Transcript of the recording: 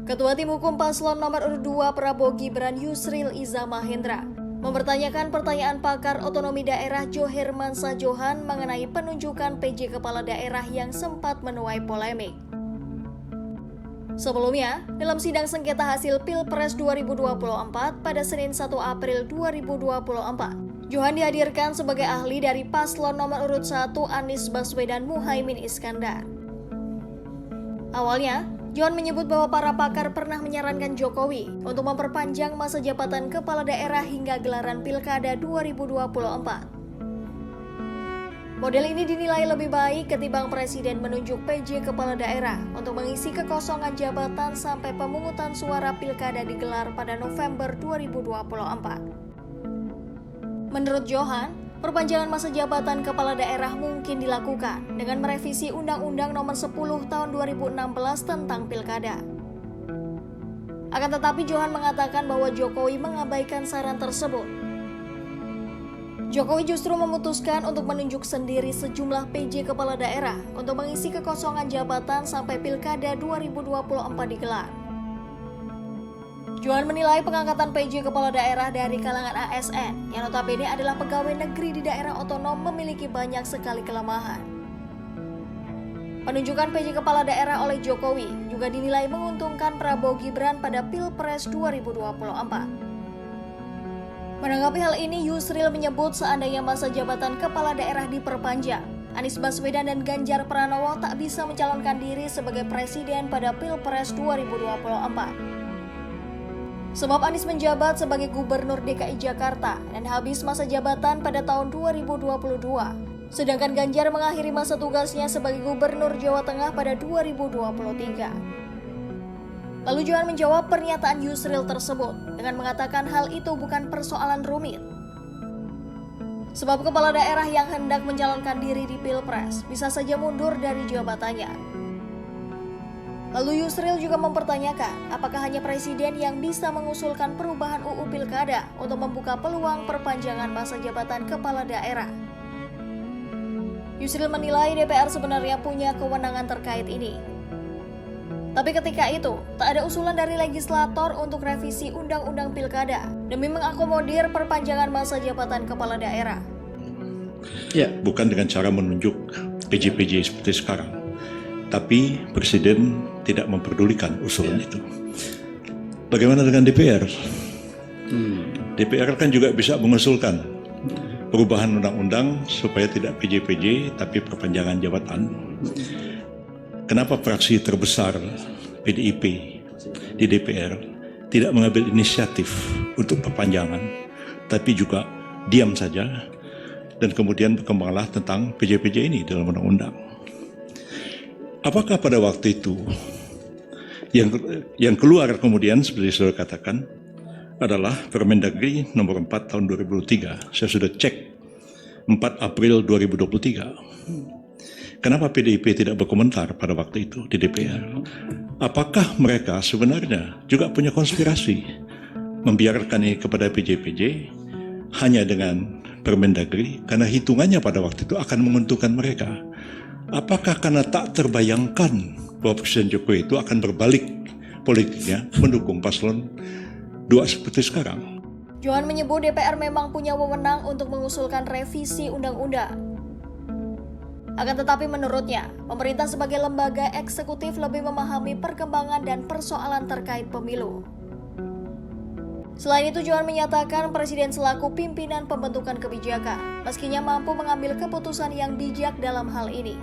Ketua Tim Hukum Paslon nomor urut 2 Prabowo Gibran Yusril Iza Mahendra mempertanyakan pertanyaan pakar otonomi daerah Johermansyah Johan mengenai penunjukan PJ Kepala Daerah yang sempat menuai polemik. Sebelumnya, dalam sidang sengketa hasil Pilpres 2024 pada Senin 1 April 2024, Johan dihadirkan sebagai ahli dari Paslon nomor urut 1 Anies Baswedan Muhaimin Iskandar. Awalnya, Johan menyebut bahwa para pakar pernah menyarankan Jokowi untuk memperpanjang masa jabatan kepala daerah hingga gelaran Pilkada 2024. Model ini dinilai lebih baik ketimbang Presiden menunjuk PJ kepala daerah untuk mengisi kekosongan jabatan sampai pemungutan suara Pilkada digelar pada November 2024. Menurut Johan, perpanjangan masa jabatan kepala daerah mungkin dilakukan dengan merevisi Undang-Undang Nomor 10 Tahun 2016 tentang Pilkada. Akan tetapi Johan mengatakan bahwa Jokowi mengabaikan saran tersebut. Jokowi justru memutuskan untuk menunjuk sendiri sejumlah PJ kepala daerah untuk mengisi kekosongan jabatan sampai Pilkada 2024 digelar. Johan menilai pengangkatan PJ kepala daerah dari kalangan ASN yang notabene adalah pegawai negeri di daerah otonom memiliki banyak sekali kelemahan. Penunjukan PJ kepala daerah oleh Jokowi juga dinilai menguntungkan Prabowo Gibran pada Pilpres 2024. Menanggapi hal ini, Yusril menyebut seandainya masa jabatan kepala daerah diperpanjang, Anies Baswedan dan Ganjar Pranowo tak bisa mencalonkan diri sebagai presiden pada Pilpres 2024. Sebab Anies menjabat sebagai Gubernur DKI Jakarta dan habis masa jabatan pada tahun 2022. Sedangkan Ganjar mengakhiri masa tugasnya sebagai Gubernur Jawa Tengah pada 2023. Lalu Johan menjawab pernyataan Yusril tersebut dengan mengatakan hal itu bukan persoalan rumit. Sebab kepala daerah yang hendak mencalonkan diri di Pilpres bisa saja mundur dari jabatannya. Lalu Yusril juga mempertanyakan apakah hanya presiden yang bisa mengusulkan perubahan UU Pilkada untuk membuka peluang perpanjangan masa jabatan kepala daerah. Yusril menilai DPR sebenarnya punya kewenangan terkait ini. Tapi ketika itu, tak ada usulan dari legislator untuk revisi Undang-Undang Pilkada demi mengakomodir perpanjangan masa jabatan kepala daerah. Ya, bukan dengan cara menunjuk PJ-PJ seperti sekarang. Tapi Presiden tidak memperdulikan usulan itu. Bagaimana dengan DPR? DPR kan juga bisa mengusulkan perubahan undang-undang supaya tidak PJ-PJ tapi perpanjangan jabatan. Kenapa fraksi terbesar PDIP di DPR tidak mengambil inisiatif untuk perpanjangan, tapi juga diam saja dan kemudian berkembanglah tentang PJ-PJ ini dalam undang-undang. Apakah pada waktu itu yang keluar kemudian seperti saudara katakan adalah Permendagri nomor 4 tahun 2003. Saya sudah cek 4 April 2023. Kenapa PDIP tidak berkomentar pada waktu itu di DPR? Apakah mereka sebenarnya juga punya konspirasi membiarkan ini kepada PJ-PJ hanya dengan Permendagri karena hitungannya pada waktu itu akan menguntungkan mereka? Apakah karena tak terbayangkan bahwa Presiden Jokowi itu akan berbalik politiknya mendukung paslon 2 seperti sekarang? Johan menyebut DPR memang punya wewenang untuk mengusulkan revisi undang-undang. Akan tetapi menurutnya, pemerintah sebagai lembaga eksekutif lebih memahami perkembangan dan persoalan terkait pemilu. Selain itu, Johan menyatakan Presiden selaku pimpinan pembentukan kebijakan, meskinya mampu mengambil keputusan yang bijak dalam hal ini.